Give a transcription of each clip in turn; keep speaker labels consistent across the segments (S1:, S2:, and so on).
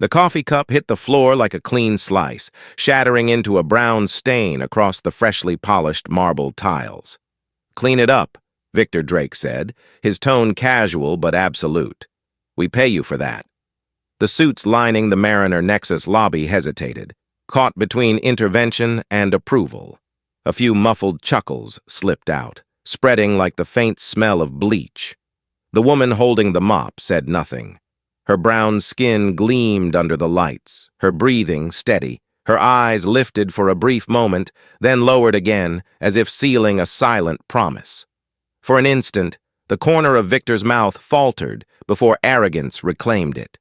S1: The coffee cup hit the floor like a clean slice, shattering into a brown stain across the freshly polished marble tiles. "Clean it up," Victor Drake said, his tone casual but absolute. "We pay you for that." The suits lining the Mariner Nexus lobby hesitated, caught between intervention and approval. A few muffled chuckles slipped out, spreading like the faint smell of bleach. The woman holding the mop said nothing. Her brown skin gleamed under the lights, her breathing steady, her eyes lifted for a brief moment, then lowered again, as if sealing a silent promise. For an instant, the corner of Victor's mouth faltered before arrogance reclaimed it.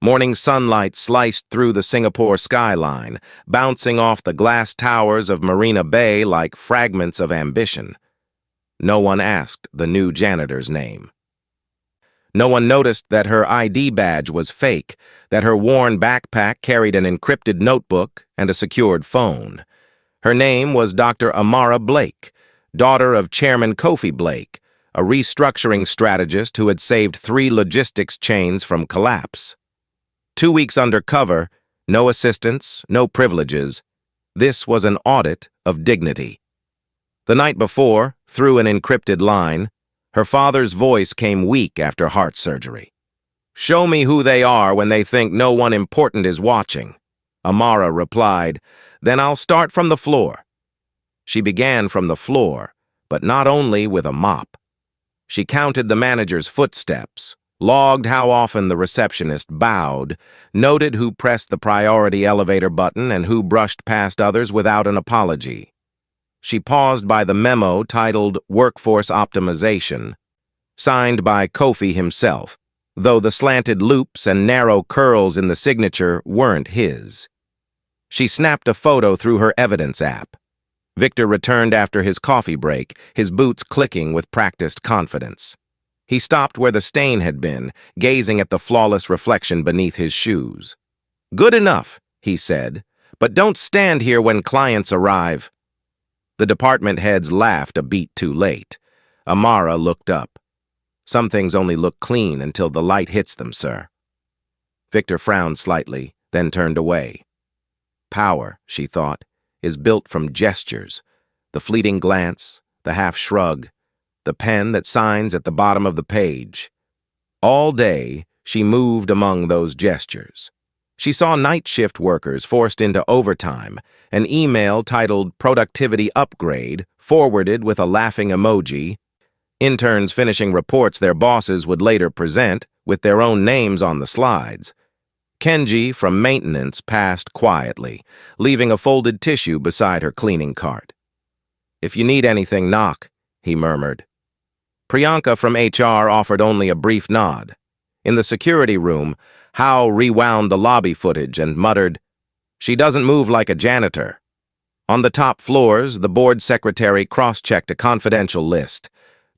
S1: Morning sunlight sliced through the Singapore skyline, bouncing off the glass towers of Marina Bay like fragments of ambition. No one asked the new janitor's name. No one noticed that her ID badge was fake, that her worn backpack carried an encrypted notebook and a secured phone. Her name was Dr. Amara Blake, daughter of Chairman Kofi Blake, a restructuring strategist who had saved 3 logistics chains from collapse. 2 weeks undercover, no assistance, no privileges. This was an audit of dignity. The night before, through an encrypted line, her father's voice came weak after heart surgery. "Show me who they are when they think no one important is watching." Amara replied, "Then I'll start from the floor." She began from the floor, but not only with a mop. She counted the manager's footsteps, logged how often the receptionist bowed, noted who pressed the priority elevator button and who brushed past others without an apology. She paused by the memo titled Workforce Optimization, signed by Kofi himself, though the slanted loops and narrow curls in the signature weren't his. She snapped a photo through her evidence app. Victor returned after his coffee break, his boots clicking with practiced confidence. He stopped where the stain had been, gazing at the flawless reflection beneath his shoes. "Good enough," he said, "but don't stand here when clients arrive." The department heads laughed a beat too late. Amara looked up. "Some things only look clean until the light hits them, sir." Victor frowned slightly, then turned away. Power, she thought, is built from gestures, the fleeting glance, the half shrug, the pen that signs at the bottom of the page. All day, she moved among those gestures. She saw night shift workers forced into overtime, an email titled Productivity Upgrade, forwarded with a laughing emoji, interns finishing reports their bosses would later present, with their own names on the slides. Kenji from maintenance passed quietly, leaving a folded tissue beside her cleaning cart. "If you need anything, knock," he murmured. Priyanka from HR offered only a brief nod. In the security room, Hao rewound the lobby footage and muttered, "She doesn't move like a janitor." On the top floors, the board secretary cross-checked a confidential list.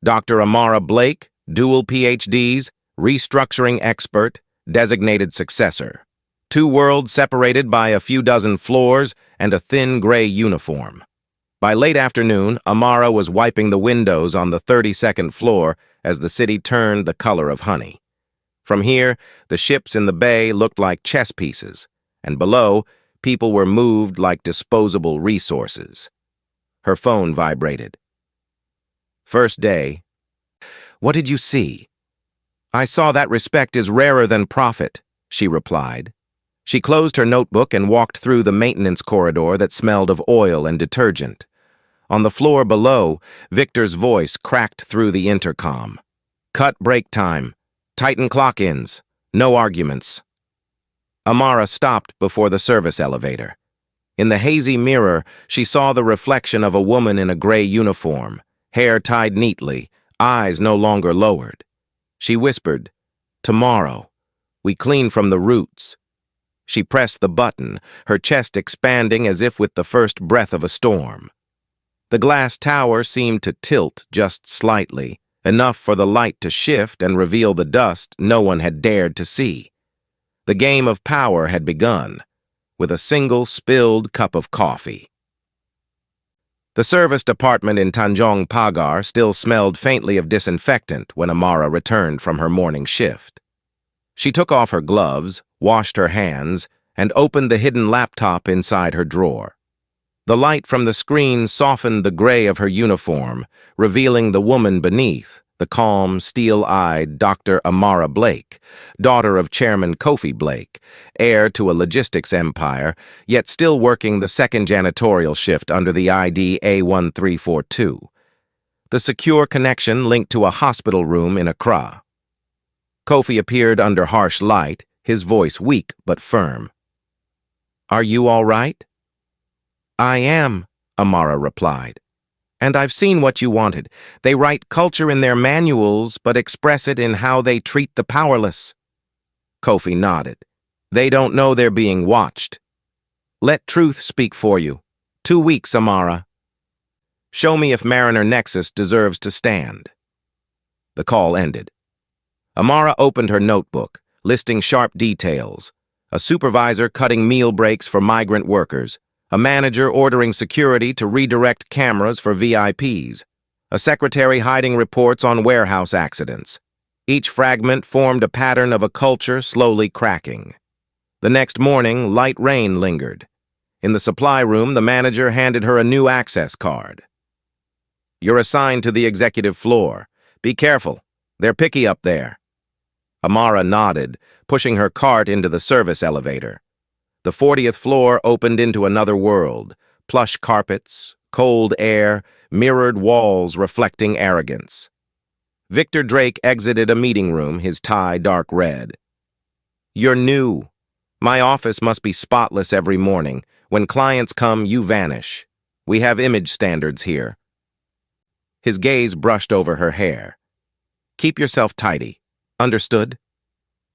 S1: Dr. Amara Blake, dual PhDs, restructuring expert, designated successor. 2 worlds separated by a few dozen floors and a thin gray uniform. By late afternoon, Amara was wiping the windows on the 32nd floor as the city turned the color of honey. From here, the ships in the bay looked like chess pieces, and below, people were moved like disposable resources. Her phone vibrated. "First day." "What did you see?" "I saw that respect is rarer than profit," she replied. She closed her notebook and walked through the maintenance corridor that smelled of oil and detergent. On the floor below, Victor's voice cracked through the intercom. "Cut break time. Tighten clock-ins. No arguments." Amara stopped before the service elevator. In the hazy mirror, she saw the reflection of a woman in a gray uniform, hair tied neatly, eyes no longer lowered. She whispered, "Tomorrow. We clean from the roots." She pressed the button, her chest expanding as if with the first breath of a storm. The glass tower seemed to tilt just slightly, enough for the light to shift and reveal the dust no one had dared to see. The game of power had begun, with a single spilled cup of coffee. The service department in Tanjong Pagar still smelled faintly of disinfectant when Amara returned from her morning shift. She took off her gloves, washed her hands, and opened the hidden laptop inside her drawer. The light from the screen softened the gray of her uniform, revealing the woman beneath, the calm, steel-eyed Dr. Amara Blake, daughter of Chairman Kofi Blake, heir to a logistics empire, yet still working the second janitorial shift under the ID A1342. The secure connection linked to a hospital room in Accra. Kofi appeared under harsh light, his voice weak but firm. "Are you all right?" "I am," Amara replied. "And I've seen what you wanted. They write culture in their manuals, but express it in how they treat the powerless." Kofi nodded. "They don't know they're being watched. Let truth speak for you. 2 weeks, Amara. Show me if Mariner Nexus deserves to stand." The call ended. Amara opened her notebook, listing sharp details. A supervisor cutting meal breaks for migrant workers. A manager ordering security to redirect cameras for VIPs. A secretary hiding reports on warehouse accidents. Each fragment formed a pattern of a culture slowly cracking. The next morning, light rain lingered. In the supply room, the manager handed her a new access card. "You're assigned to the executive floor. Be careful. They're picky up there." Amara nodded, pushing her cart into the service elevator. The 40th floor opened into another world. Plush carpets, cold air, mirrored walls reflecting arrogance. Victor Drake exited a meeting room, his tie dark red. "You're new. My office must be spotless every morning. When clients come, you vanish. We have image standards here." His gaze brushed over her hair. "Keep yourself tidy. Understood?"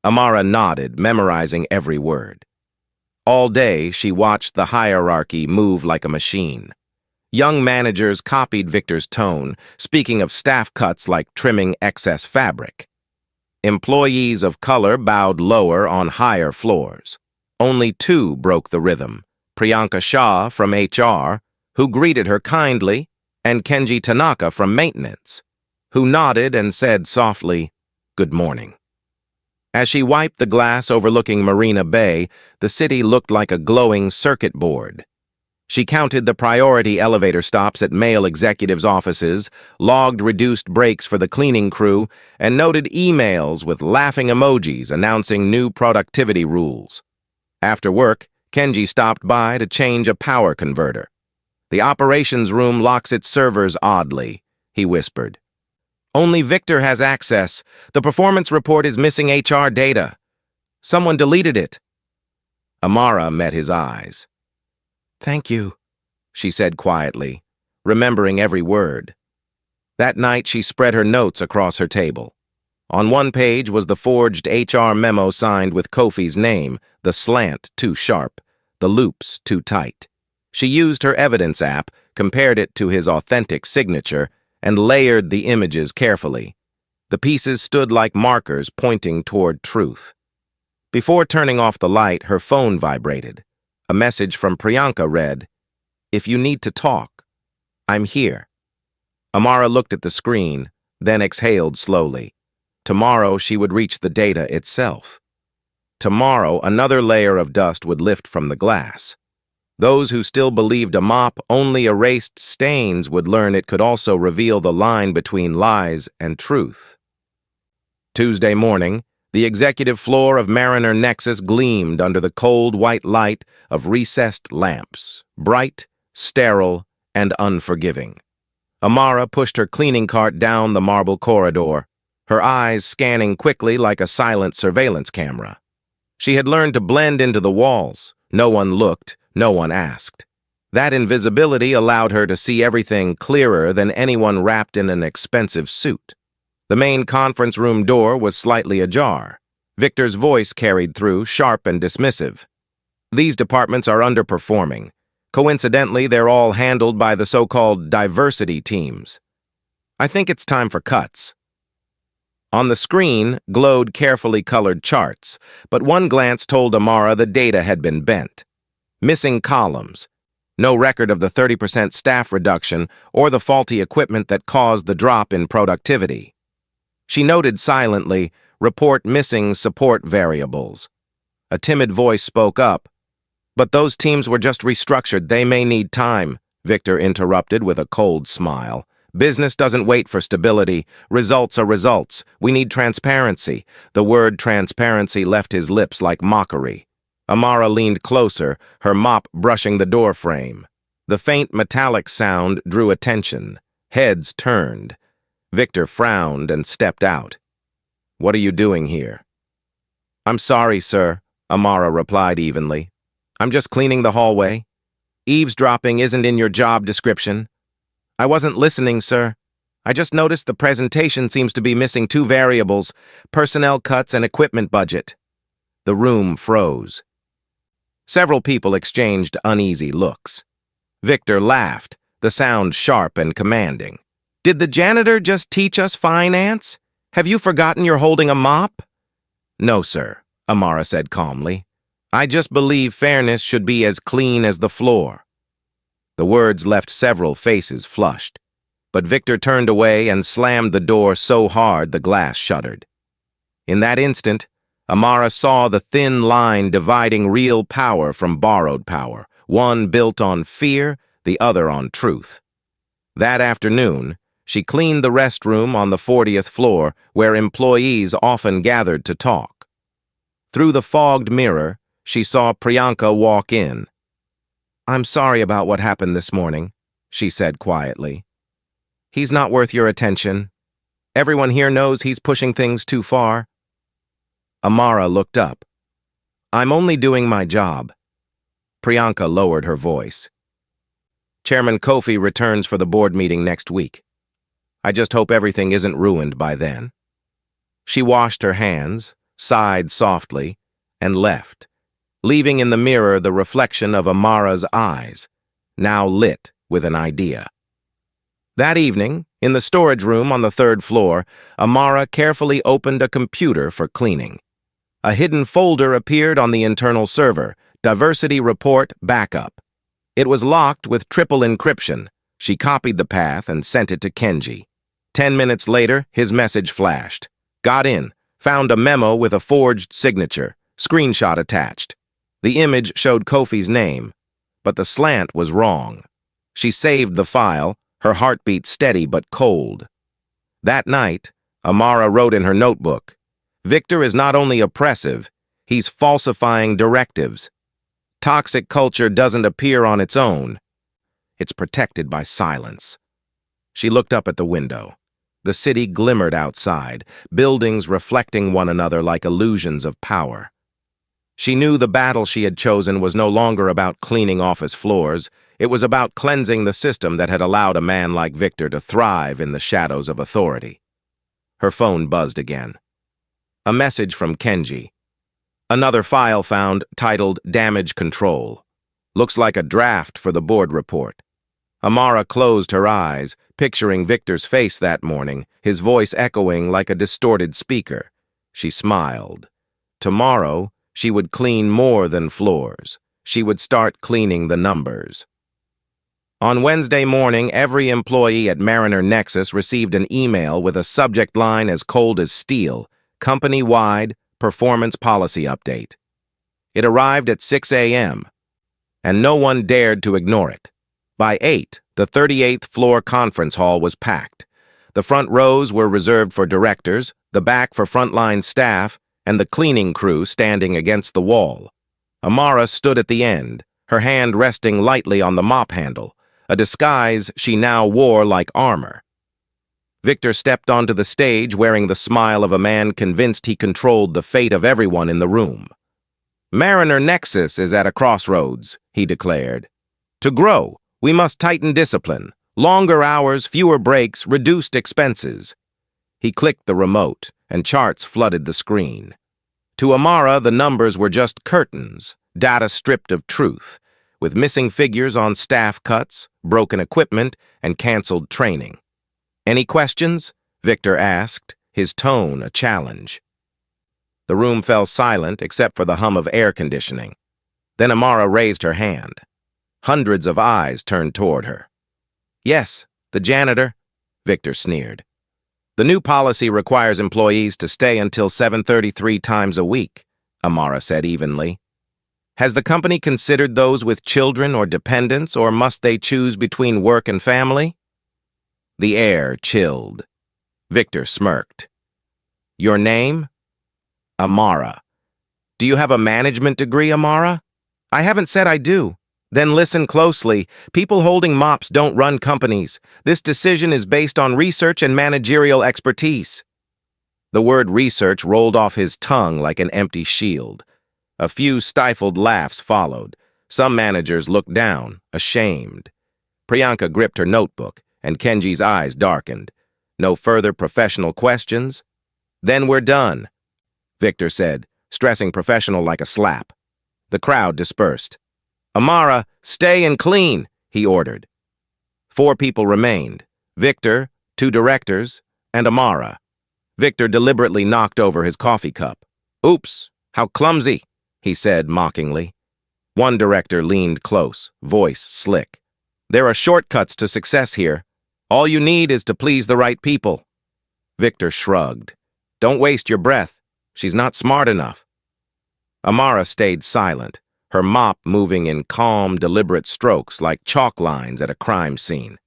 S1: Amara nodded, memorizing every word. All day, she watched the hierarchy move like a machine. Young managers copied Victor's tone, speaking of staff cuts like trimming excess fabric. Employees of color bowed lower on higher floors. Only 2 broke the rhythm: Priyanka Shah from HR, who greeted her kindly, and Kenji Tanaka from maintenance, who nodded and said softly, "Good morning." As she wiped the glass overlooking Marina Bay, the city looked like a glowing circuit board. She counted the priority elevator stops at male executives' offices, logged reduced breaks for the cleaning crew, and noted emails with laughing emojis announcing new productivity rules. After work, Kenji stopped by to change a power converter. "The operations room locks its servers oddly," he whispered. "Only Victor has access. The performance report is missing HR data. Someone deleted it." Amara met his eyes. "Thank you," she said quietly, remembering every word. That night, she spread her notes across her table. On one page was the forged HR memo signed with Kofi's name, the slant too sharp, the loops too tight. She used her evidence app, compared it to his authentic signature, and layered the images carefully. The pieces stood like markers pointing toward truth. Before turning off the light, her phone vibrated. A message from Priyanka read, "If you need to talk, I'm here." Amara looked at the screen, then exhaled slowly. Tomorrow she would reach the data itself. Tomorrow another layer of dust would lift from the glass. Those who still believed a mop only erased stains would learn it could also reveal the line between lies and truth. Tuesday morning, the executive floor of Mariner Nexus gleamed under the cold white light of recessed lamps, bright, sterile, and unforgiving. Amara pushed her cleaning cart down the marble corridor, her eyes scanning quickly like a silent surveillance camera. She had learned to blend into the walls. No one looked. No one asked. That invisibility allowed her to see everything clearer than anyone wrapped in an expensive suit. The main conference room door was slightly ajar. Victor's voice carried through, sharp and dismissive. "These departments are underperforming. Coincidentally, they're all handled by the so-called diversity teams. I think it's time for cuts." On the screen glowed carefully colored charts, but one glance told Amara the data had been bent. Missing columns. No record of the 30% staff reduction or the faulty equipment that caused the drop in productivity. She noted silently, report missing support variables. A timid voice spoke up. But those teams were just restructured. They may need time, Victor interrupted with a cold smile. Business doesn't wait for stability. Results are results. We need transparency. The word transparency left his lips like mockery. Amara leaned closer, her mop brushing the door frame. The faint metallic sound drew attention. Heads turned. Victor frowned and stepped out. "What are you doing here?" "I'm sorry, sir," Amara replied evenly. "I'm just cleaning the hallway. Eavesdropping isn't in your job description." "I wasn't listening, sir. I just noticed the presentation seems to be missing two variables, personnel cuts and equipment budget." The room froze. Several people exchanged uneasy looks. Victor laughed, the sound sharp and commanding. "Did the janitor just teach us finance? Have you forgotten you're holding a mop?" "No, sir," Amara said calmly. "I just believe fairness should be as clean as the floor." The words left several faces flushed, but Victor turned away and slammed the door so hard the glass shuddered. In that instant, Amara saw the thin line dividing real power from borrowed power, one built on fear, the other on truth. That afternoon, she cleaned the restroom on the 40th floor, where employees often gathered to talk. Through the fogged mirror, she saw Priyanka walk in. "I'm sorry about what happened this morning," she said quietly. "He's not worth your attention. Everyone here knows he's pushing things too far." Amara looked up. "I'm only doing my job." Priyanka lowered her voice. "Chairman Kofi returns for the board meeting next week. I just hope everything isn't ruined by then." She washed her hands, sighed softly, and left, leaving in the mirror the reflection of Amara's eyes, now lit with an idea. That evening, in the storage room on the 3rd floor, Amara carefully opened a computer for cleaning. A hidden folder appeared on the internal server, Diversity Report Backup. It was locked with triple encryption. She copied the path and sent it to Kenji. 10 minutes later, his message flashed. "Got in. Found a memo with a forged signature. Screenshot attached." The image showed Kofi's name, but the slant was wrong. She saved the file, her heartbeat steady but cold. That night, Amara wrote in her notebook, "Victor is not only oppressive, he's falsifying directives. Toxic culture doesn't appear on its own. It's protected by silence." She looked up at the window. The city glimmered outside, buildings reflecting one another like illusions of power. She knew the battle she had chosen was no longer about cleaning office floors. It was about cleansing the system that had allowed a man like Victor to thrive in the shadows of authority. Her phone buzzed again. A message from Kenji. Another file found titled Damage Control. Looks like a draft for the board report. Amara closed her eyes, picturing Victor's face that morning, his voice echoing like a distorted speaker. She smiled. Tomorrow, she would clean more than floors. She would start cleaning the numbers. On Wednesday morning, every employee at Mariner Nexus received an email with a subject line as cold as steel, company-wide performance policy update. It arrived at 6 a.m., and no one dared to ignore it. By 8, the 38th floor conference hall was packed. The front rows were reserved for directors, the back for frontline staff, and the cleaning crew standing against the wall. Amara stood at the end, her hand resting lightly on the mop handle, a disguise she now wore like armor. Victor stepped onto the stage wearing the smile of a man convinced he controlled the fate of everyone in the room. "Mariner Nexus is at a crossroads," he declared. "To grow, we must tighten discipline. Longer hours, fewer breaks, reduced expenses." He clicked the remote, and charts flooded the screen. To Amara, the numbers were just curtains, data stripped of truth, with missing figures on staff cuts, broken equipment, and canceled training. "Any questions?" Victor asked, his tone a challenge. The room fell silent except for the hum of air conditioning. Then Amara raised her hand. Hundreds of eyes turned toward her. "Yes, the janitor," Victor sneered. "The new policy requires employees to stay until 7:33 times a week. Amara said evenly. Has the company considered those with children or dependents, or must they choose between work and family? The air chilled. Victor smirked. Your name? Amara. Do you have a management degree, Amara? I haven't said I do. Then listen closely. People holding mops don't run companies. This decision is based on research and managerial expertise. The word research rolled off his tongue like an empty shield. A few stifled laughs followed. Some managers looked down, ashamed. Priyanka gripped her notebook, and Kenji's eyes darkened. No further professional questions? Then we're done, Victor said, stressing professional like a slap. The crowd dispersed. Amara, stay and clean, he ordered. 4 people remained, Victor, 2 directors, and Amara. Victor deliberately knocked over his coffee cup. Oops, how clumsy, he said mockingly. One director leaned close, voice slick. There are shortcuts to success here. All you need is to please the right people. Victor shrugged. Don't waste your breath. She's not smart enough. Amara stayed silent, her mop moving in calm, deliberate strokes like chalk lines at a crime scene.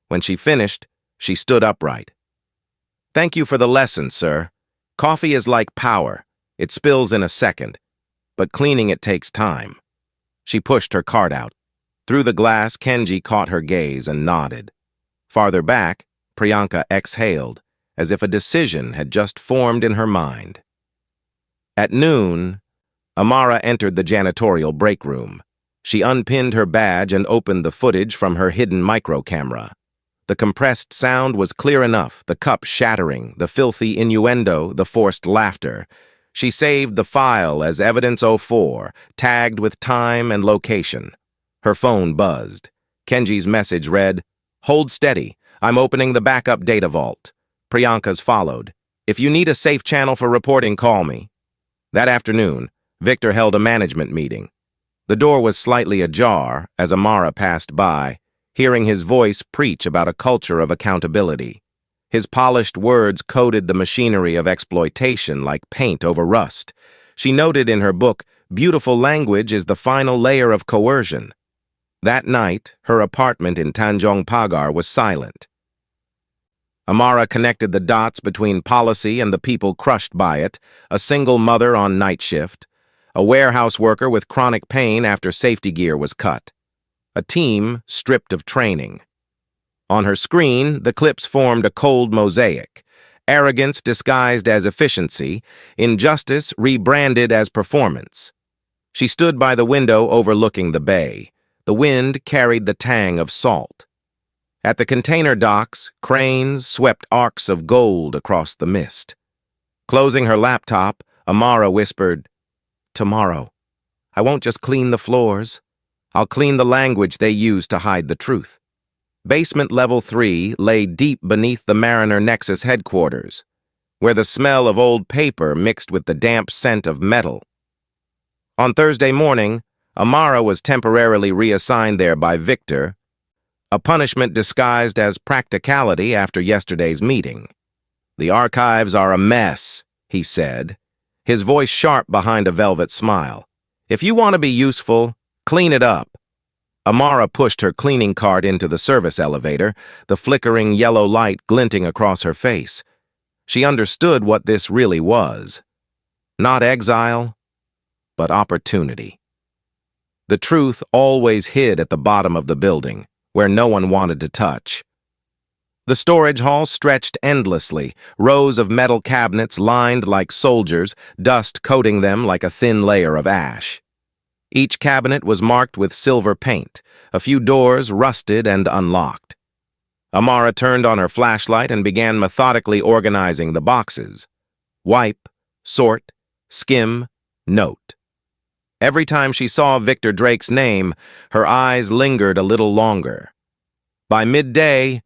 S1: When she finished, she stood upright. Thank you for the lesson, sir. Coffee is like power. It spills in a second, but cleaning it takes time. She pushed her cart out. Through the glass, Kenji caught her gaze and nodded. Farther back, Priyanka exhaled, as if a decision had just formed in her mind. At noon, Amara entered the janitorial break room. She unpinned her badge and opened the footage from her hidden micro-camera. The compressed sound was clear enough, the cup shattering, the filthy innuendo, the forced laughter. She saved the file as Evidence 04, tagged with time and location. Her phone buzzed. Kenji's message read, Hold steady. I'm opening the backup data vault. Priyanka's followed. If you need a safe channel for reporting, call me. That afternoon, Victor held a management meeting. The door was slightly ajar as Amara passed by, hearing his voice preach about a culture of accountability. His polished words coated the machinery of exploitation like paint over rust. She noted in her book, Beautiful language is the final layer of coercion. That night, her apartment in Tanjong Pagar was silent. Amara connected the dots between policy and the people crushed by it, a single mother on night shift, a warehouse worker with chronic pain after safety gear was cut, a team stripped of training. On her screen, the clips formed a cold mosaic, arrogance disguised as efficiency, injustice rebranded as performance. She stood by the window overlooking the bay. The wind carried the tang of salt. At the container docks, cranes swept arcs of gold across the mist. Closing her laptop, Amara whispered, Tomorrow, I won't just clean the floors. I'll clean the language they use to hide the truth. Basement Level 3 lay deep beneath the Mariner Nexus headquarters, where the smell of old paper mixed with the damp scent of metal. On Thursday morning, Amara was temporarily reassigned there by Victor, a punishment disguised as practicality after yesterday's meeting. The archives are a mess, he said, his voice sharp behind a velvet smile. If you want to be useful, clean it up. Amara pushed her cleaning cart into the service elevator, the flickering yellow light glinting across her face. She understood what this really was. Not exile, but opportunity. The truth always hid at the bottom of the building, where no one wanted to touch. The storage hall stretched endlessly, rows of metal cabinets lined like soldiers, dust coating them like a thin layer of ash. Each cabinet was marked with silver paint, a few doors rusted and unlocked. Amara turned on her flashlight and began methodically organizing the boxes. Wipe, sort, skim, note. Every time she saw Victor Drake's name, her eyes lingered a little longer. By midday,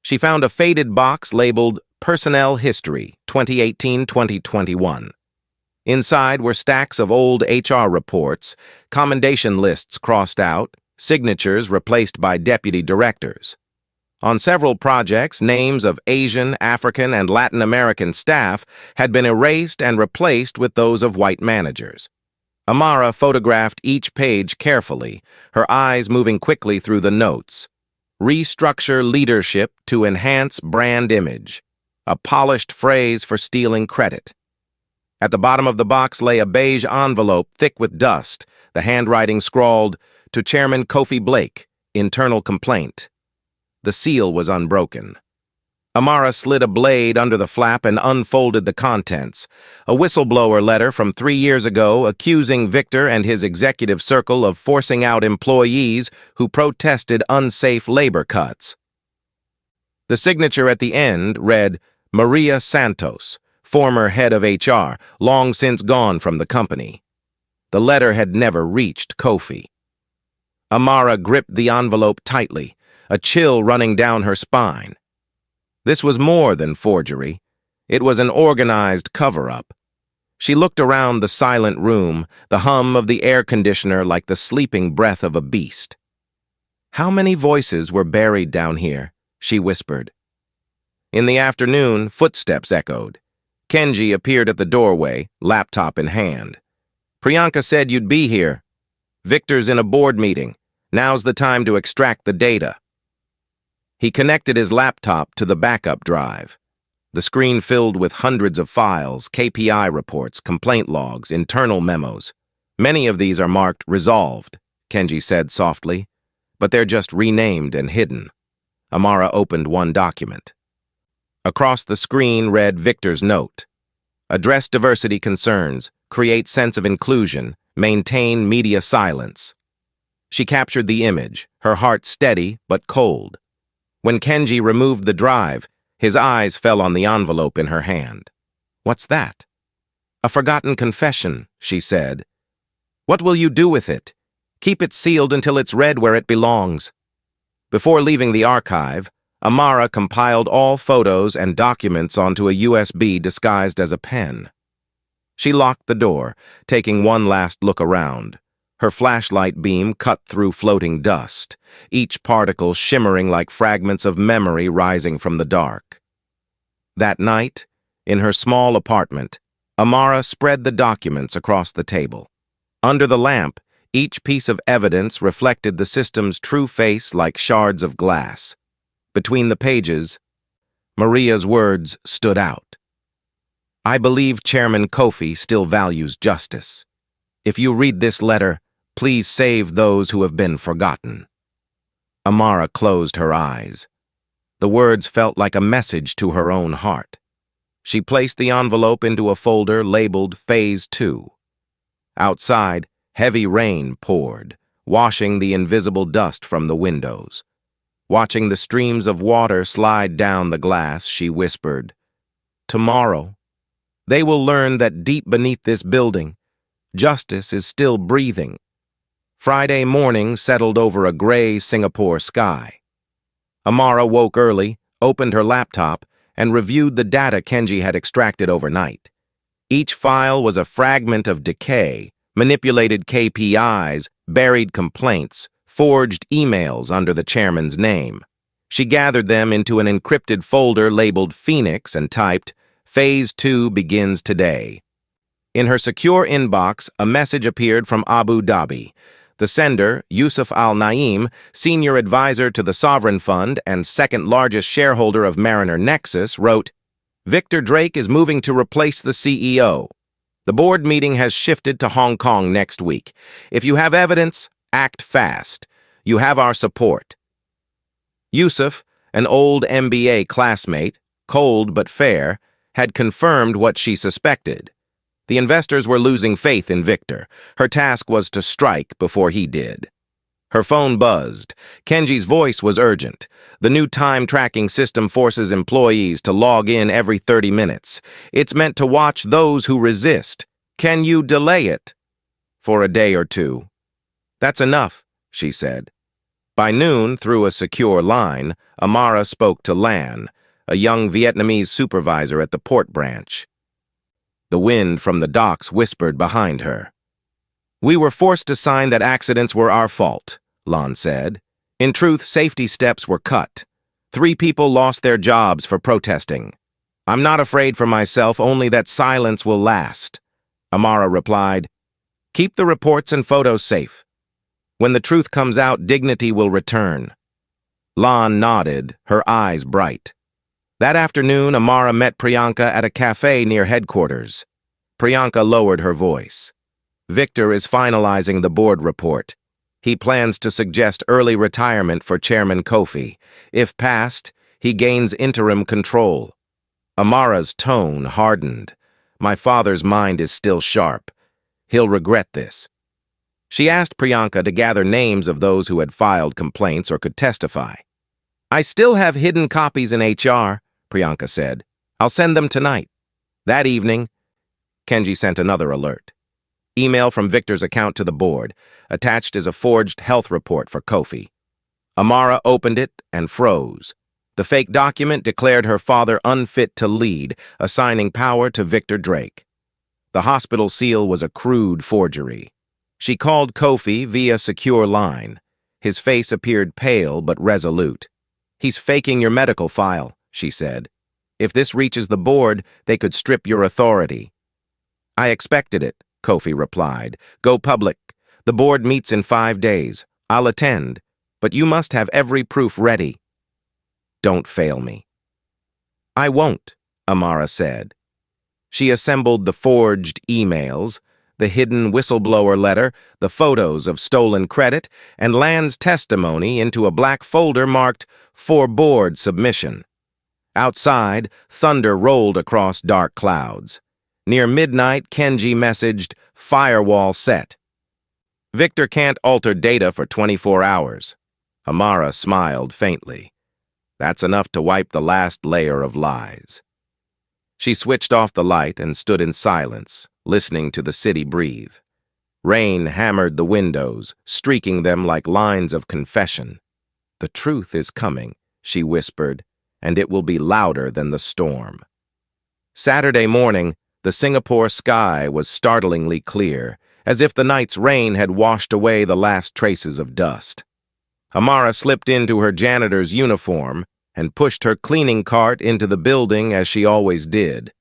S1: she found a faded box labeled Personnel History 2018-2021. Inside were stacks of old HR reports, commendation lists crossed out, signatures replaced by deputy directors. On several projects, names of Asian, African, and Latin American staff had been erased and replaced with those of white managers. Amara photographed each page carefully, her eyes moving quickly through the notes. Restructure leadership to enhance brand image. A polished phrase for stealing credit. At the bottom of the box lay a beige envelope thick with dust, the handwriting scrawled, "To Chairman Kofi Blake, internal complaint." The seal was unbroken. Amara slid a blade under the flap and unfolded the contents. A whistleblower letter from 3 years ago accusing Victor and his executive circle of forcing out employees who protested unsafe labor cuts. The signature at the end read, "Maria Santos, former head of HR, long since gone from the company." The letter had never reached Kofi. Amara gripped the envelope tightly, a chill running down her spine. This was more than forgery. It was an organized cover-up. She looked around the silent room, the hum of the air conditioner like the sleeping breath of a beast. "How many voices were buried down here?" she whispered. In the afternoon, footsteps echoed. Kenji appeared at the doorway, laptop in hand. "Priyanka said you'd be here. Victor's in a board meeting. Now's the time to extract the data." He connected his laptop to the backup drive. The screen filled with hundreds of files, KPI reports, complaint logs, internal memos. "Many of these are marked resolved," Kenji said softly, "but they're just renamed and hidden." Amara opened one document. Across the screen read Victor's note. "Address diversity concerns, create sense of inclusion, maintain media silence." She captured the image, her heart steady but cold. When Kenji removed the drive, his eyes fell on the envelope in her hand. "What's that?" "A forgotten confession," she said. "What will you do with it? Keep it sealed until it's read where it belongs." Before leaving the archive, Amara compiled all photos and documents onto a USB disguised as a pen. She locked the door, taking one last look around. Her flashlight beam cut through floating dust, each particle shimmering like fragments of memory rising from the dark. That night, in her small apartment, Amara spread the documents across the table. Under the lamp, each piece of evidence reflected the system's true face like shards of glass. Between the pages, Maria's words stood out. "I believe Chairman Kofi still values justice. If you read this letter, please save those who have been forgotten." Amara closed her eyes. The words felt like a message to her own heart. She placed the envelope into a folder labeled Phase 2. Outside, heavy rain poured, washing the invisible dust from the windows. Watching the streams of water slide down the glass, she whispered, "Tomorrow, they will learn that deep beneath this building, justice is still breathing." Friday morning settled over a gray Singapore sky. Amara woke early, opened her laptop, and reviewed the data Kenji had extracted overnight. Each file was a fragment of decay, manipulated KPIs, buried complaints, forged emails under the chairman's name. She gathered them into an encrypted folder labeled Phoenix and typed, "Phase 2 begins today." In her secure inbox, a message appeared from Abu Dhabi. The sender, Yusuf Al-Naim, senior advisor to the Sovereign Fund and second largest shareholder of Mariner Nexus, wrote, "Victor Drake is moving to replace the CEO. The board meeting has shifted to Hong Kong next week. If you have evidence, act fast. You have our support." Yusuf, an old MBA classmate, cold but fair, had confirmed what she suspected. The investors were losing faith in Victor. Her task was to strike before he did. Her phone buzzed. Kenji's voice was urgent. The new time-tracking system forces employees to log in every 30 minutes. It's meant to watch those who resist. Can you delay it? For a day or two. That's enough, she said. By noon, through a secure line, Amara spoke to Lan, a young Vietnamese supervisor at the port branch. The wind from the docks whispered behind her. "We were forced to sign that accidents were our fault," Lan said. "In truth, safety steps were cut. 3 people lost their jobs for protesting. I'm not afraid for myself, only that silence will last. Amara replied, Keep the reports and photos safe. When the truth comes out, dignity will return. Lon nodded, her eyes bright. That afternoon, Amara met Priyanka at a cafe near headquarters. Priyanka lowered her voice. Victor is finalizing the board report. He plans to suggest early retirement for Chairman Kofi. If passed, he gains interim control. Amara's tone hardened. My father's mind is still sharp. He'll regret this. She asked Priyanka to gather names of those who had filed complaints or could testify. I still have hidden copies in HR, Priyanka said. I'll send them tonight. That evening, Kenji sent another alert. Email from Victor's account to the board. Attached is a forged health report for Kofi. Amara opened it and froze. The fake document declared her father unfit to lead, assigning power to Victor Drake. The hospital seal was a crude forgery. She called Kofi via secure line. His face appeared pale but resolute. He's faking your medical file, she said. If this reaches the board, they could strip your authority. I expected it, Kofi replied. Go public. The board meets in 5 days. I'll attend, but you must have every proof ready. Don't fail me. I won't, Amara said. She assembled the forged emails, the hidden whistleblower letter, the photos of stolen credit, and Land's testimony into a black folder marked For Board Submission. Outside, thunder rolled across dark clouds. Near midnight, Kenji messaged, Firewall set. Victor can't alter data for 24 hours. Amara smiled faintly. That's enough to wipe the last layer of lies. She switched off the light and stood in silence, listening to the city breathe. Rain hammered the windows, streaking them like lines of confession. The truth is coming, she whispered, and it will be louder than the storm. Saturday morning, the Singapore sky was startlingly clear, as if the night's rain had washed away the last traces of dust. Amara slipped into her janitor's uniform and pushed her cleaning cart into the building as she always did.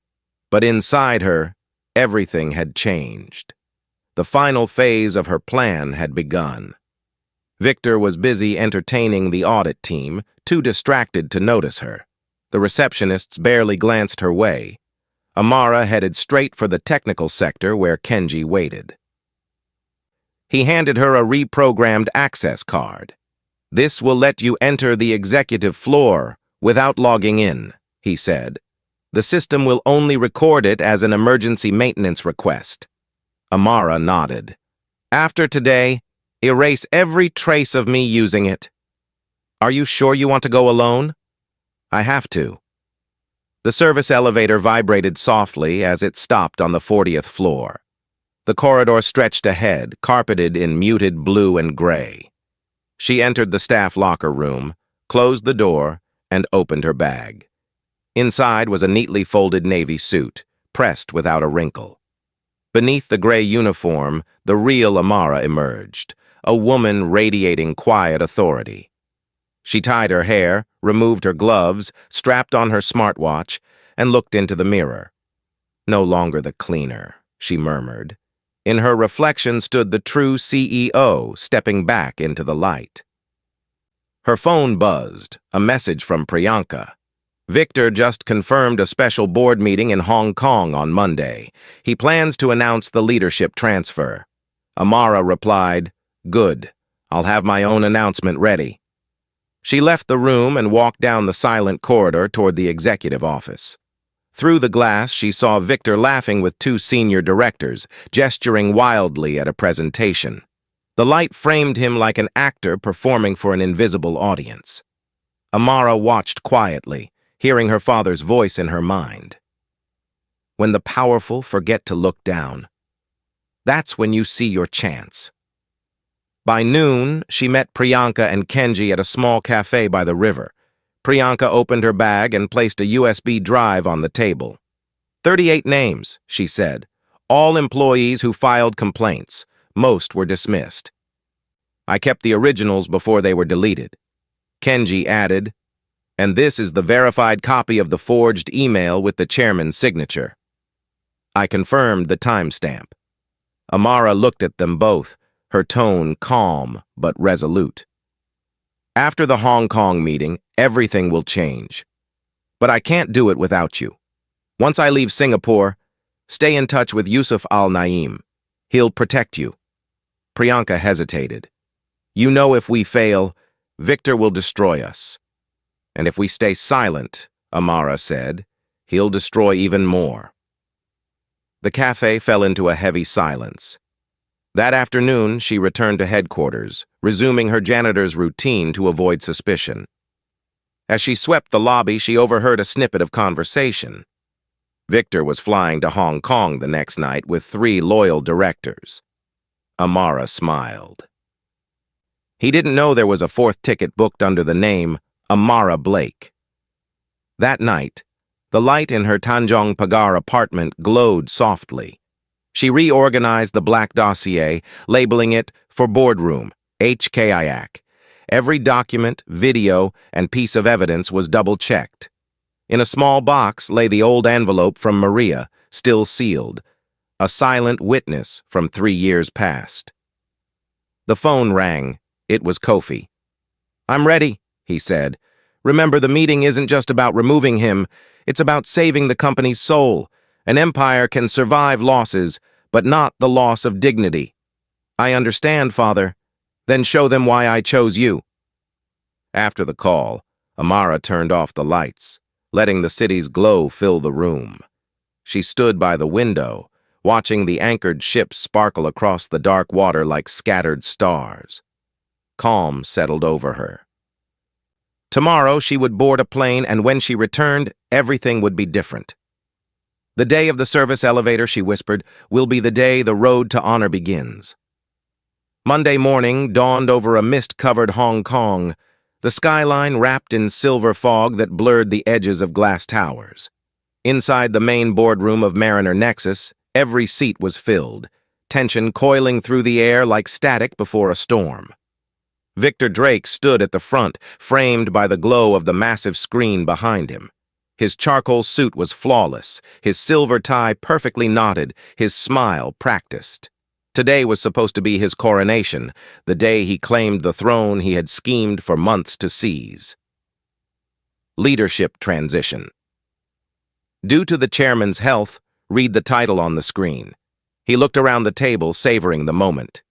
S1: But inside her, everything had changed. The final phase of her plan had begun. Victor was busy entertaining the audit team, too distracted to notice her. The receptionists barely glanced her way. Amara headed straight for the technical sector where Kenji waited. He handed her a reprogrammed access card. This will let you enter the executive floor without logging in, he said. The system will only record it as an emergency maintenance request. Amara nodded. After today, erase every trace of me using it. Are you sure you want to go alone? I have to. The service elevator vibrated softly as it stopped on the 40th floor. The corridor stretched ahead, carpeted in muted blue and gray. She entered the staff locker room, closed the door, and opened her bag. Inside was a neatly folded navy suit, pressed without a wrinkle. Beneath the gray uniform, the real Amara emerged, a woman radiating quiet authority. She tied her hair, removed her gloves, strapped on her smartwatch, and looked into the mirror. No longer the cleaner, she murmured. In her reflection stood the true CEO, stepping back into the light. Her phone buzzed, a message from Priyanka. Victor just confirmed a special board meeting in Hong Kong on Monday. He plans to announce the leadership transfer. Amara replied, Good. I'll have my own announcement ready. She left the room and walked down the silent corridor toward the executive office. Through the glass, she saw Victor laughing with 2 senior directors, gesturing wildly at a presentation. The light framed him like an actor performing for an invisible audience. Amara watched quietly, hearing her father's voice in her mind. When the powerful forget to look down, that's when you see your chance. By noon, she met Priyanka and Kenji at a small cafe by the river. Priyanka opened her bag and placed a USB drive on the table. 38 names, she said. All employees who filed complaints. Most were dismissed. I kept the originals before they were deleted. Kenji added, And this is the verified copy of the forged email with the chairman's signature. I confirmed the timestamp. Amara looked at them both, her tone calm but resolute. After the Hong Kong meeting, everything will change. But I can't do it without you. Once I leave Singapore, stay in touch with Yusuf Al-Naim. He'll protect you. Priyanka hesitated. You know if we fail, Victor will destroy us. And if we stay silent, Amara said, he'll destroy even more. The cafe fell into a heavy silence. That afternoon, she returned to headquarters, resuming her janitor's routine to avoid suspicion. As she swept the lobby, she overheard a snippet of conversation. Victor was flying to Hong Kong the next night with 3 loyal directors. Amara smiled. He didn't know there was a 4th ticket booked under the name Amara Blake. That night, the light in her Tanjong Pagar apartment glowed softly. She reorganized the black dossier, labeling it for boardroom, HKIAC. Every document, video, and piece of evidence was double-checked. In a small box lay the old envelope from Maria, still sealed, a silent witness from 3 years past. The phone rang. It was Kofi. I'm ready, he said. Remember, the meeting isn't just about removing him. It's about saving the company's soul. An empire can survive losses, but not the loss of dignity. I understand, Father. Then show them why I chose you. After the call, Amara turned off the lights, letting the city's glow fill the room. She stood by the window, watching the anchored ships sparkle across the dark water like scattered stars. Calm settled over her. Tomorrow she would board a plane, and when she returned, everything would be different. The day of the service elevator, she whispered, will be the day the road to honor begins. Monday morning dawned over a mist-covered Hong Kong, the skyline wrapped in silver fog that blurred the edges of glass towers. Inside the main boardroom of Mariner Nexus, every seat was filled, tension coiling through the air like static before a storm. Victor Drake stood at the front, framed by the glow of the massive screen behind him. His charcoal suit was flawless, his silver tie perfectly knotted, his smile practiced. Today was supposed to be his coronation, the day he claimed the throne he had schemed for months to seize. Leadership transition. Due to the chairman's health, read the title on the screen. He looked around the table, savoring the moment.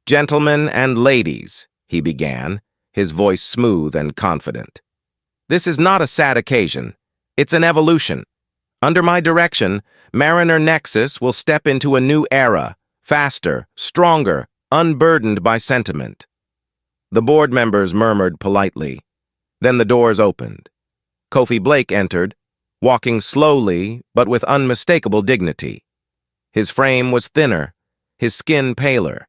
S1: Gentlemen and ladies, he began, his voice smooth and confident. This is not a sad occasion. It's an evolution. Under my direction, Mariner Nexus will step into a new era, faster, stronger, unburdened by sentiment. The board members murmured politely. Then the doors opened. Kofi Blake entered, walking slowly but with unmistakable dignity. His frame was thinner, his skin paler,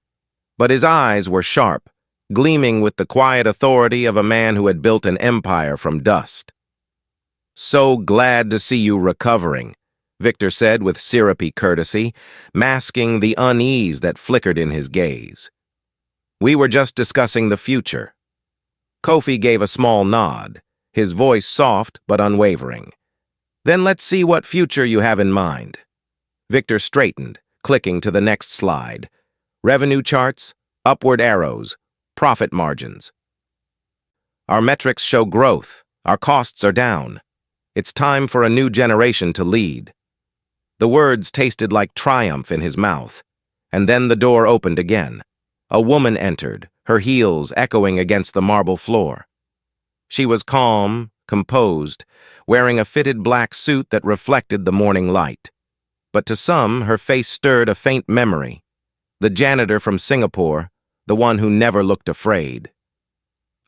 S1: but his eyes were sharp, gleaming with the quiet authority of a man who had built an empire from dust. So glad to see you recovering, Victor said with syrupy courtesy, masking the unease that flickered in his gaze. We were just discussing the future. Kofi gave a small nod, his voice soft but unwavering. Then let's see what future you have in mind. Victor straightened, clicking to the next slide. Revenue charts, upward arrows, profit margins. Our metrics show growth. Our costs are down. It's time for a new generation to lead. The words tasted like triumph in his mouth, and then the door opened again. A woman entered, her heels echoing against the marble floor. She was calm, composed, wearing a fitted black suit that reflected the morning light. But to some, her face stirred a faint memory. The janitor from Singapore, the one who never looked afraid.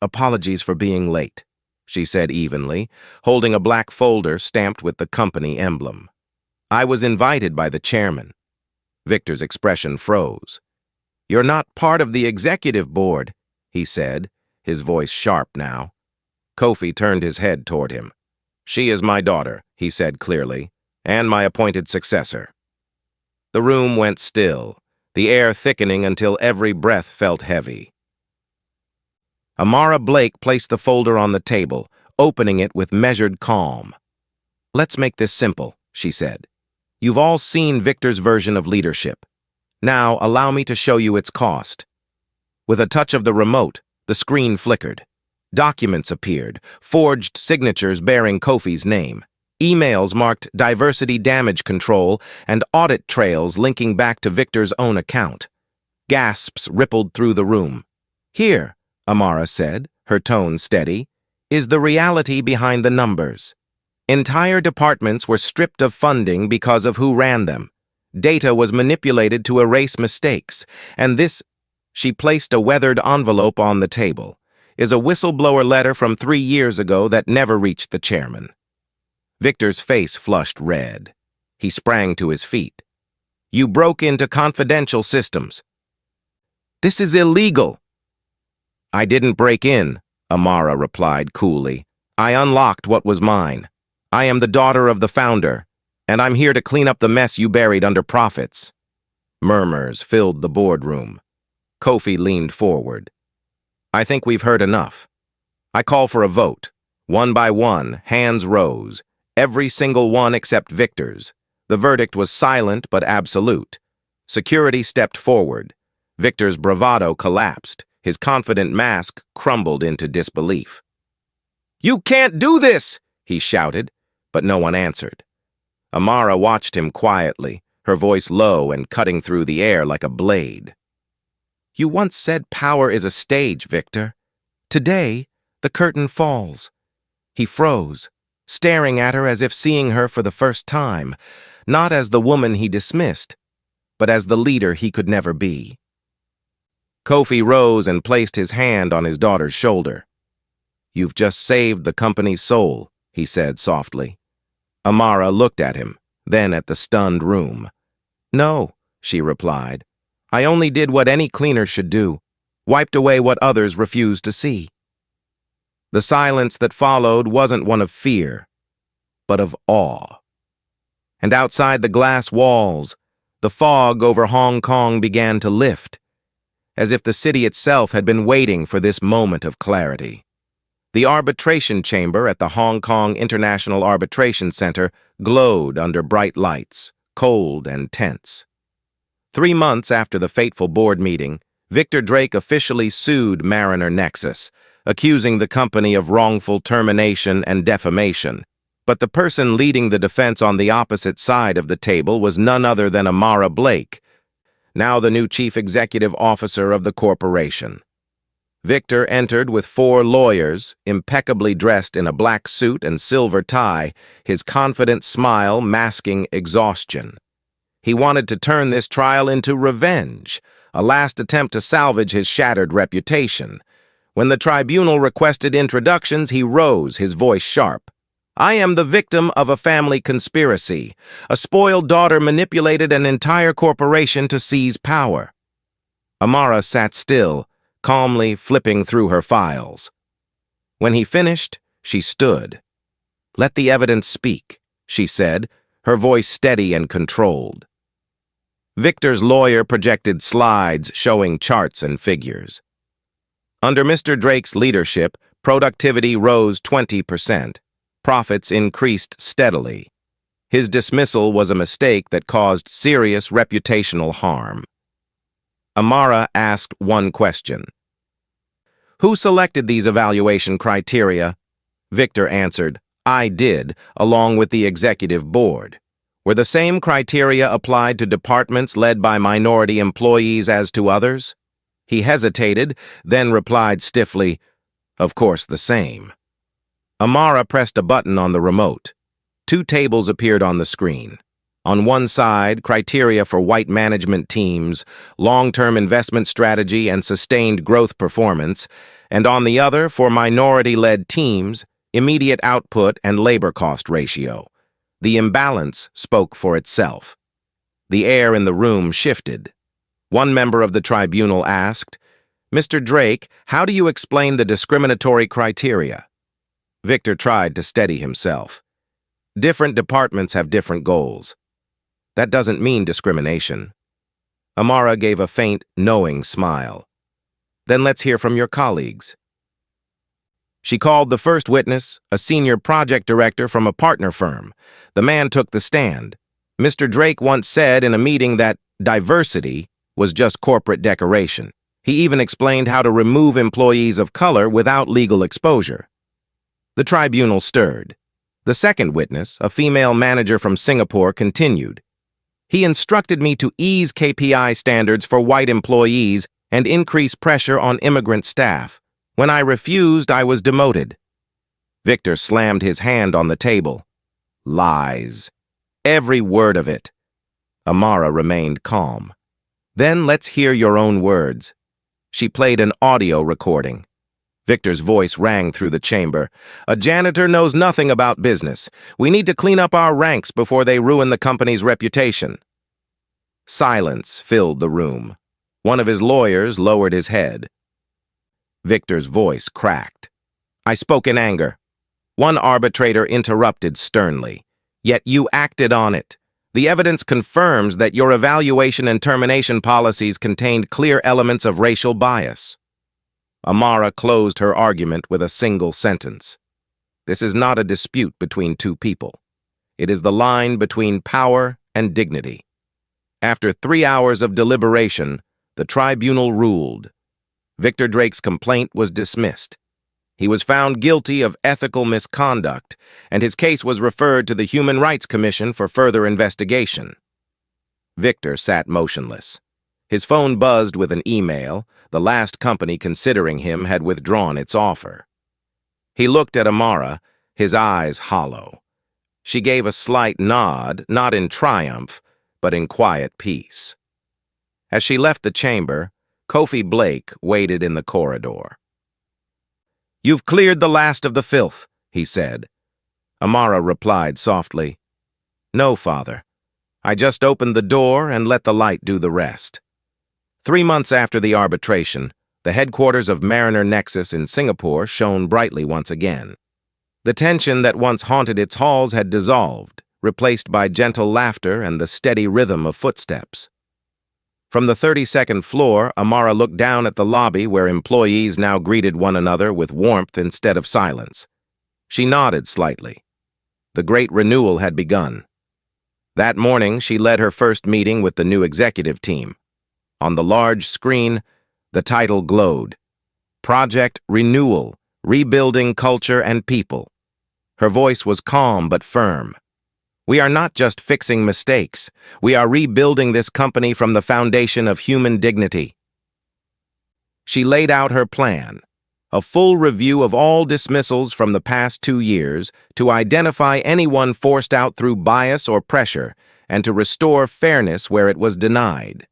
S1: Apologies for being late, she said evenly, holding a black folder stamped with the company emblem. I was invited by the chairman. Victor's expression froze. You're not part of the executive board, he said, his voice sharp now. Kofi turned his head toward him. She is my daughter, he said clearly, and my appointed successor. The room went still, the air thickening until every breath felt heavy. Amara Blake placed the folder on the table, opening it with measured calm. "Let's make this simple," she said. "You've all seen Victor's version of leadership. Now, allow me to show you its cost." With a touch of the remote, the screen flickered. Documents appeared, forged signatures bearing Kofi's name, emails marked diversity damage control, and audit trails linking back to Victor's own account. Gasps rippled through the room. "Here," Amara said, her tone steady, "is the reality behind the numbers. Entire departments were stripped of funding because of who ran them. Data was manipulated to erase mistakes, and this," she placed a weathered envelope on the table, "is a whistleblower letter from 3 years ago that never reached the chairman." Victor's face flushed red. He sprang to his feet. "You broke into confidential systems. This is illegal." "I didn't break in," Amara replied coolly. "I unlocked what was mine. I am the daughter of the founder, and I'm here to clean up the mess you buried under profits." Murmurs filled the boardroom. Kofi leaned forward. "I think we've heard enough. I call for a vote." One by one, hands rose, every single one except Victor's. The verdict was silent but absolute. Security stepped forward. Victor's bravado collapsed. His confident mask crumbled into disbelief. "You can't do this!" he shouted, but no one answered. Amara watched him quietly, her voice low and cutting through the air like a blade. "You once said power is a stage, Victor. Today, the curtain falls." He froze, staring at her as if seeing her for the first time, not as the woman he dismissed, but as the leader he could never be. Kofi rose and placed his hand on his daughter's shoulder. "You've just saved the company's soul," he said softly. Amara looked at him, then at the stunned room. "No," she replied. "I only did what any cleaner should do, wiped away what others refused to see." The silence that followed wasn't one of fear, but of awe. And outside the glass walls, the fog over Hong Kong began to lift, as if the city itself had been waiting for this moment of clarity. The arbitration chamber at the Hong Kong International Arbitration Center glowed under bright lights, cold and tense. 3 months after the fateful board meeting, Victor Drake officially sued Mariner Nexus, accusing the company of wrongful termination and defamation. But the person leading the defense on the opposite side of the table was none other than Amara Blake, now the new chief executive officer of the corporation. Victor entered with 4 lawyers, impeccably dressed in a black suit and silver tie, his confident smile masking exhaustion. He wanted to turn this trial into revenge, a last attempt to salvage his shattered reputation. When the tribunal requested introductions, he rose, his voice sharp. "I am the victim of a family conspiracy. A spoiled daughter manipulated an entire corporation to seize power." Amara sat still, calmly flipping through her files. When he finished, she stood. "Let the evidence speak," she said, her voice steady and controlled. Victor's lawyer projected slides showing charts and figures. Under Mr. Drake's leadership, productivity rose 20%. Profits increased steadily. His dismissal was a mistake that caused serious reputational harm. Amara asked one question. "Who selected these evaluation criteria?" Victor answered, "I did, along with the executive board." Were the same criteria applied to departments led by minority employees as to others? He hesitated, then replied stiffly, "Of course the same." Amara pressed a button on the remote. 2 tables appeared on the screen. On one side, criteria for white management teams, long-term investment strategy, and sustained growth performance, and on the other, for minority-led teams, immediate output and labor cost ratio. The imbalance spoke for itself. The air in the room shifted. One member of the tribunal asked, "Mr. Drake, how do you explain the discriminatory criteria?" Victor tried to steady himself. "Different departments have different goals. That doesn't mean discrimination." Amara gave a faint, knowing smile. "Then let's hear from your colleagues." She called the first witness, a senior project director from a partner firm. The man took the stand. Mr. Drake once said in a meeting that diversity was just corporate decoration. He even explained how to remove employees of color without legal exposure. The tribunal stirred. The second witness, a female manager from Singapore, continued. He instructed me to ease KPI standards for white employees and increase pressure on immigrant staff. When I refused, I was demoted. Victor slammed his hand on the table. Lies. Every word of it. Amara remained calm. Then let's hear your own words. She played an audio recording. Victor's voice rang through the chamber. A janitor knows nothing about business. We need to clean up our ranks before they ruin the company's reputation. Silence filled the room. One of his lawyers lowered his head. Victor's voice cracked. I spoke in anger. One arbitrator interrupted sternly. Yet you acted on it. The evidence confirms that your evaluation and termination policies contained clear elements of racial bias. Amara closed her argument with a single sentence. This is not a dispute between two people. It is the line between power and dignity. After 3 hours of deliberation, the tribunal ruled. Victor Drake's complaint was dismissed. He was found guilty of ethical misconduct, and his case was referred to the Human Rights Commission for further investigation. Victor sat motionless. His phone buzzed with an email. The last company considering him had withdrawn its offer. He looked at Amara, his eyes hollow. She gave a slight nod, not in triumph, but in quiet peace. As she left the chamber, Kofi Blake waited in the corridor. You've cleared the last of the filth, he said. Amara replied softly, No, Father. I just opened the door and let the light do the rest. 3 months after the arbitration, the headquarters of Mariner Nexus in Singapore shone brightly once again. The tension that once haunted its halls had dissolved, replaced by gentle laughter and the steady rhythm of footsteps. From the 32nd floor, Amara looked down at the lobby where employees now greeted one another with warmth instead of silence. She nodded slightly. The great renewal had begun. That morning, she led her first meeting with the new executive team. On the large screen, the title glowed. Project Renewal, Rebuilding Culture and People. Her voice was calm but firm. We are not just fixing mistakes. We are rebuilding this company from the foundation of human dignity. She laid out her plan, a full review of all dismissals from the past 2 years to identify anyone forced out through bias or pressure and to restore fairness where it was denied.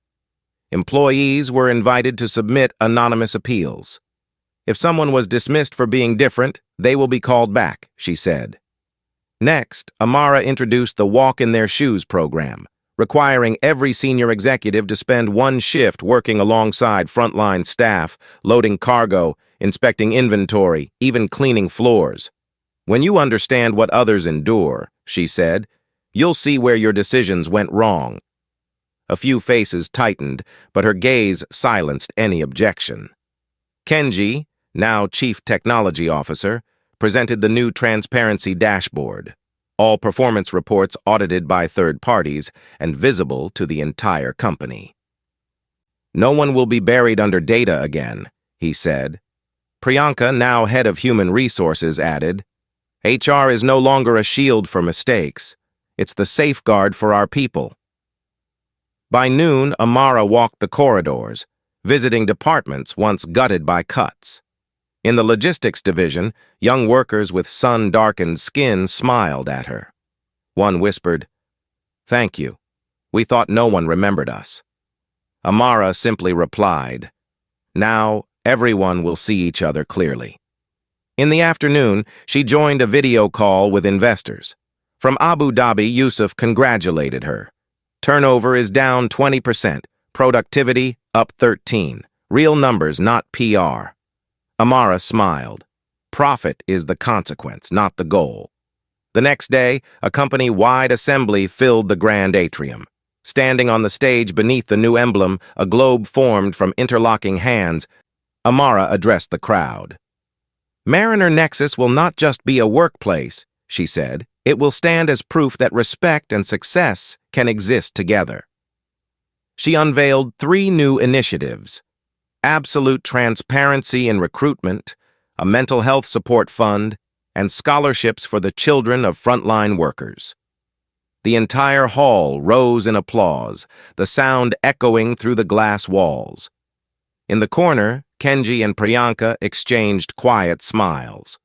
S1: Employees were invited to submit anonymous appeals. If someone was dismissed for being different, they will be called back, she said. Next, Amara introduced the Walk in Their Shoes program, requiring every senior executive to spend 1 shift working alongside frontline staff, loading cargo, inspecting inventory, even cleaning floors. When you understand what others endure, she said, you'll see where your decisions went wrong. A few faces tightened, but her gaze silenced any objection. Kenji, now Chief Technology Officer, presented the new transparency dashboard, all performance reports audited by third parties and visible to the entire company. No one will be buried under data again, he said. Priyanka, now head of human resources, added, HR is no longer a shield for mistakes. It's the safeguard for our people. By noon, Amara walked the corridors, visiting departments once gutted by cuts. In the logistics division, young workers with sun-darkened skin smiled at her. One whispered, Thank you. We thought no one remembered us. Amara simply replied, Now everyone will see each other clearly. In the afternoon, she joined a video call with investors. From Abu Dhabi, Yusuf congratulated her. Turnover is down 20%, productivity up 13%. Real numbers, not PR. Amara smiled. Profit is the consequence, not the goal. The next day, a company-wide assembly filled the grand atrium. Standing on the stage beneath the new emblem, a globe formed from interlocking hands, Amara addressed the crowd. Mariner Nexus will not just be a workplace, she said. It will stand as proof that respect and success can exist together. She unveiled 3 new initiatives: absolute transparency in recruitment, a mental health support fund, and scholarships for the children of frontline workers. The entire hall rose in applause, the sound echoing through the glass walls. In the corner, Kenji and Priyanka exchanged quiet smiles.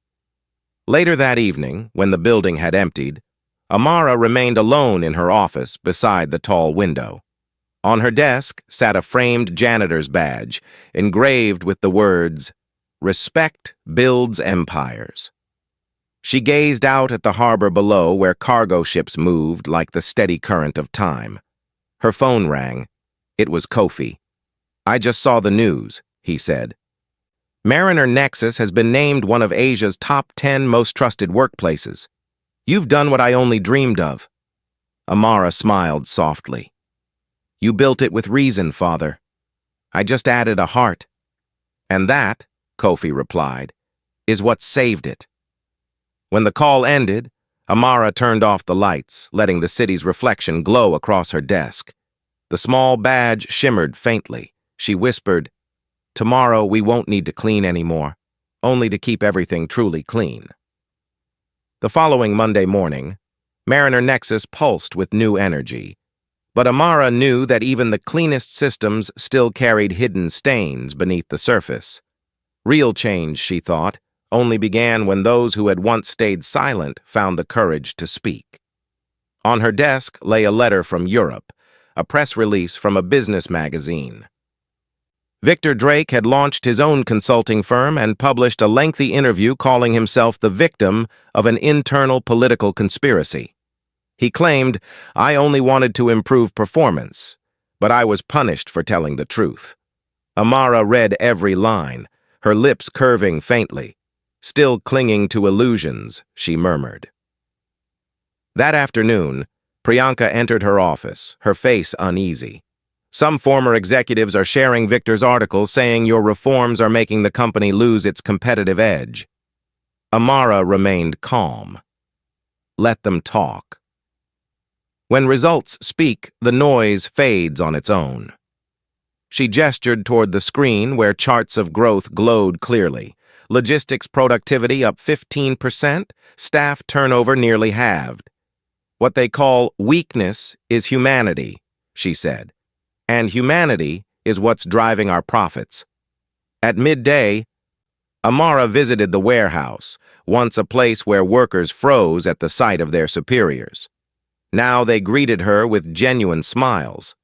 S1: Later that evening, when the building had emptied, Amara remained alone in her office beside the tall window. On her desk sat a framed janitor's badge, engraved with the words, "Respect builds empires." She gazed out at the harbor below where cargo ships moved like the steady current of time. Her phone rang. It was Kofi. "I just saw the news," he said. "Mariner Nexus has been named one of Asia's top 10 most trusted workplaces. You've done what I only dreamed of." Amara smiled softly. "You built it with reason, Father. I just added a heart." "And that," Kofi replied, "is what saved it." When the call ended, Amara turned off the lights, letting the city's reflection glow across her desk. The small badge shimmered faintly. She whispered, "Tomorrow we won't need to clean anymore, only to keep everything truly clean." The following Monday morning, Mariner Nexus pulsed with new energy. But Amara knew that even the cleanest systems still carried hidden stains beneath the surface. Real change, she thought, only began when those who had once stayed silent found the courage to speak. On her desk lay a letter from Europe, a press release from a business magazine. Victor Drake had launched his own consulting firm and published a lengthy interview calling himself the victim of an internal political conspiracy. He claimed, "I only wanted to improve performance, but I was punished for telling the truth." Amara read every line, her lips curving faintly. "Still clinging to illusions," she murmured. That afternoon, Priyanka entered her office, her face uneasy. "Some former executives are sharing Victor's article saying your reforms are making the company lose its competitive edge." Amara remained calm. Let them talk. When results speak, the noise fades on its own. She gestured toward the screen where charts of growth glowed clearly. Logistics productivity up 15%, staff turnover nearly halved. "What they call weakness is humanity," she said. "And humanity is what's driving our profits." At midday, Amara visited the warehouse, once a place where workers froze at the sight of their superiors. Now they greeted her with genuine smiles.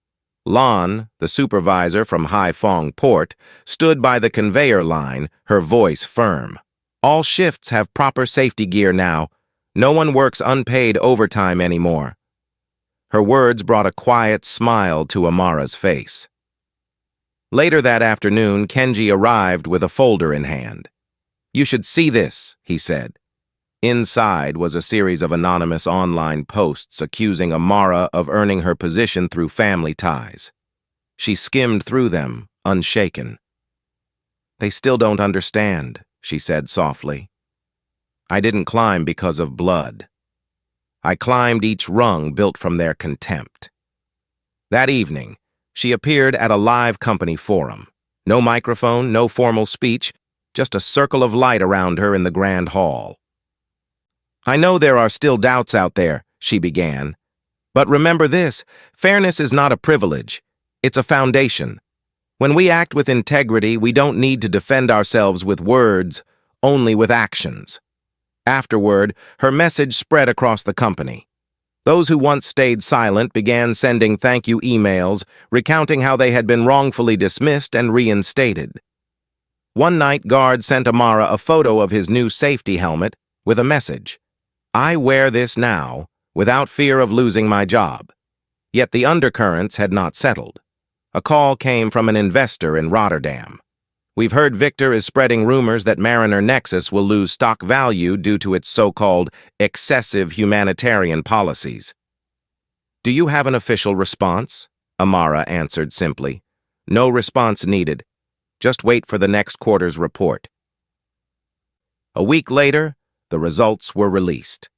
S1: Lan, the supervisor from Haiphong Port, stood by the conveyor line, her voice firm. "All shifts have proper safety gear now. No one works unpaid overtime anymore." Her words brought a quiet smile to Amara's face. Later that afternoon, Kenji arrived with a folder in hand. "You should see this," he said. Inside was a series of anonymous online posts accusing Amara of earning her position through family ties. She skimmed through them, unshaken. "They still don't understand," she said softly. "I didn't climb because of blood. I climbed each rung built from their contempt." That evening, she appeared at a live company forum. No microphone, no formal speech, just a circle of light around her in the grand hall. "I know there are still doubts out there," she began. "But remember this, fairness is not a privilege. It's a foundation. When we act with integrity, we don't need to defend ourselves with words, only with actions." Afterward, her message spread across the company. Those who once stayed silent began sending thank you emails, recounting how they had been wrongfully dismissed and reinstated. One night, guard sent Amara a photo of his new safety helmet with a message. "I wear this now, without fear of losing my job." Yet the undercurrents had not settled. A call came from an investor in Rotterdam. "We've heard Victor is spreading rumors that Mariner Nexus will lose stock value due to its so-called excessive humanitarian policies." "Do you have an official response?" Amara answered simply. "No response needed. Just wait for the next quarter's report." A week later, the results were released.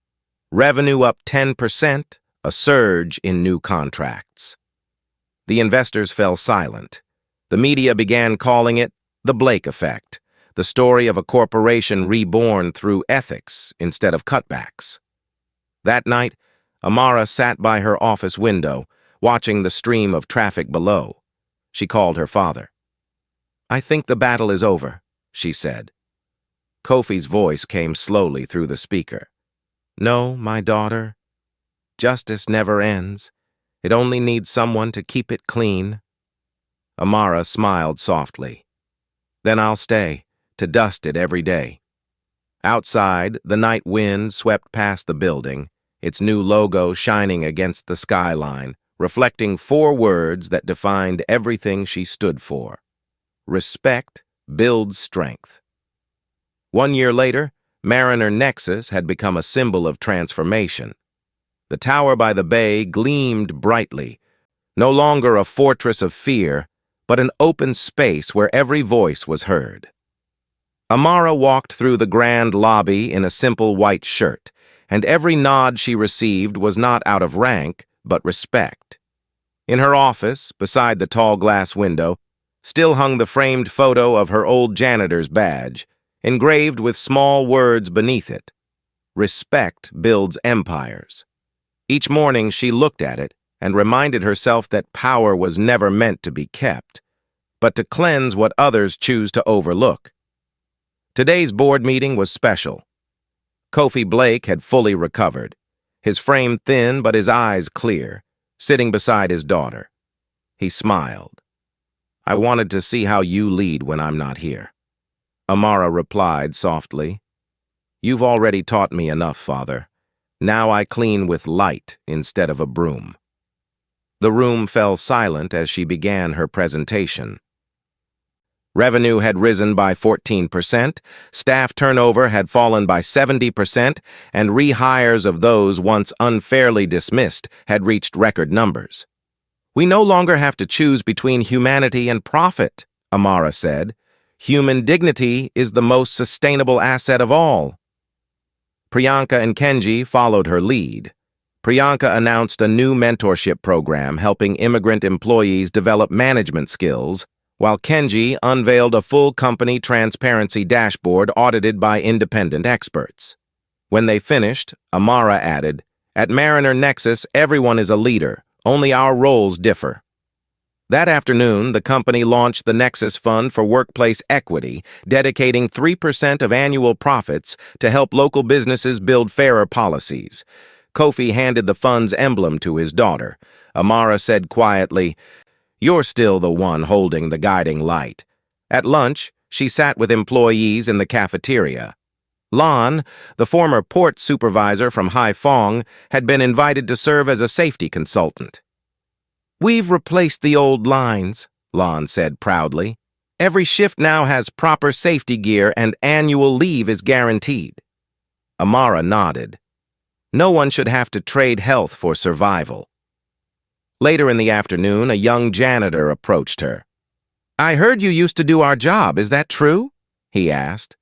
S1: Revenue up 10%, a surge in new contracts. The investors fell silent. The media began calling it the Blake effect, the story of a corporation reborn through ethics instead of cutbacks. That night, Amara sat by her office window, watching the stream of traffic below. She called her father. "I think the battle is over," she said. Kofi's voice came slowly through the speaker. "No, my daughter. Justice never ends. It only needs someone to keep it clean." Amara smiled softly. "Then I'll stay, to dust it every day." Outside, the night wind swept past the building, its new logo shining against the skyline, reflecting 4 words that defined everything she stood for. Respect builds strength. 1 year later, Mariner Nexus had become a symbol of transformation. The tower by the bay gleamed brightly, no longer a fortress of fear, but an open space where every voice was heard. Amara walked through the grand lobby in a simple white shirt, and every nod she received was not out of rank, but respect. In her office, beside the tall glass window, still hung the framed photo of her old janitor's badge, engraved with small words beneath it. Respect builds empires. Each morning she looked at it and reminded herself that power was never meant to be kept, but to cleanse what others choose to overlook. Today's board meeting was special. Kofi Blake had fully recovered, his frame thin but his eyes clear, sitting beside his daughter. He smiled. "I wanted to see how you lead when I'm not here." Amara replied softly, "You've already taught me enough, Father. Now I clean with light instead of a broom." The room fell silent as she began her presentation. Revenue had risen by 14%, staff turnover had fallen by 70%, and rehires of those once unfairly dismissed had reached record numbers. "We no longer have to choose between humanity and profit," Amara said. "Human dignity is the most sustainable asset of all." Priyanka and Kenji followed her lead. Priyanka announced a new mentorship program helping immigrant employees develop management skills, while Kenji unveiled a full company transparency dashboard audited by independent experts. When they finished, Amara added, "At Mariner Nexus, everyone is a leader, only our roles differ." That afternoon, the company launched the Nexus Fund for Workplace Equity, dedicating 3% of annual profits to help local businesses build fairer policies. Kofi handed the fund's emblem to his daughter. Amara said quietly, "You're still the one holding the guiding light." At lunch, she sat with employees in the cafeteria. Lan, the former port supervisor from Haiphong, had been invited to serve as a safety consultant. "We've replaced the old lines," Lan said proudly. "Every shift now has proper safety gear and annual leave is guaranteed." Amara nodded. No one should have to trade health for survival. Later in the afternoon, a young janitor approached her. "I heard you used to do our job, is that true?" he asked.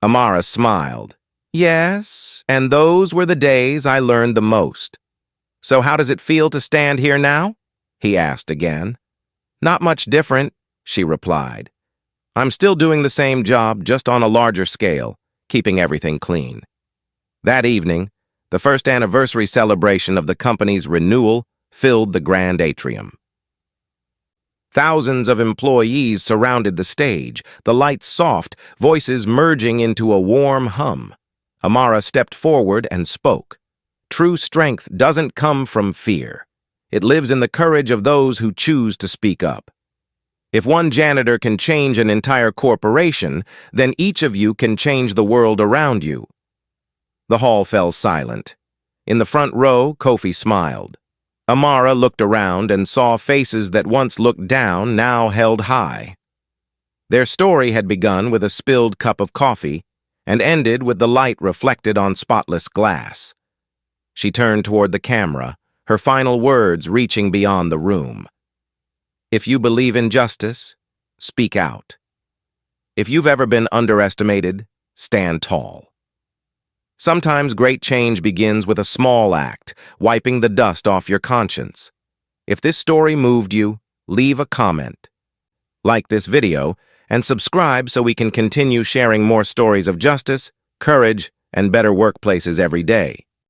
S1: Amara smiled. "Yes, and those were the days I learned the most." "So how does it feel to stand here now?" he asked again. "Not much different," she replied. "I'm still doing the same job, just on a larger scale, keeping everything clean." That evening, the first anniversary celebration of the company's renewal filled the grand atrium. Thousands of employees surrounded the stage, the lights soft, voices merging into a warm hum. Amara stepped forward and spoke. "True strength doesn't come from fear. It lives in the courage of those who choose to speak up. If one janitor can change an entire corporation, then each of you can change the world around you." The hall fell silent. In the front row, Kofi smiled. Amara looked around and saw faces that once looked down now held high. Their story had begun with a spilled cup of coffee and ended with the light reflected on spotless glass. She turned toward the camera, her final words reaching beyond the room. "If you believe in justice, speak out. If you've ever been underestimated, stand tall. Sometimes great change begins with a small act, wiping the dust off your conscience. If this story moved you, leave a comment. Like this video, and subscribe so we can continue sharing more stories of justice, courage, and better workplaces every day.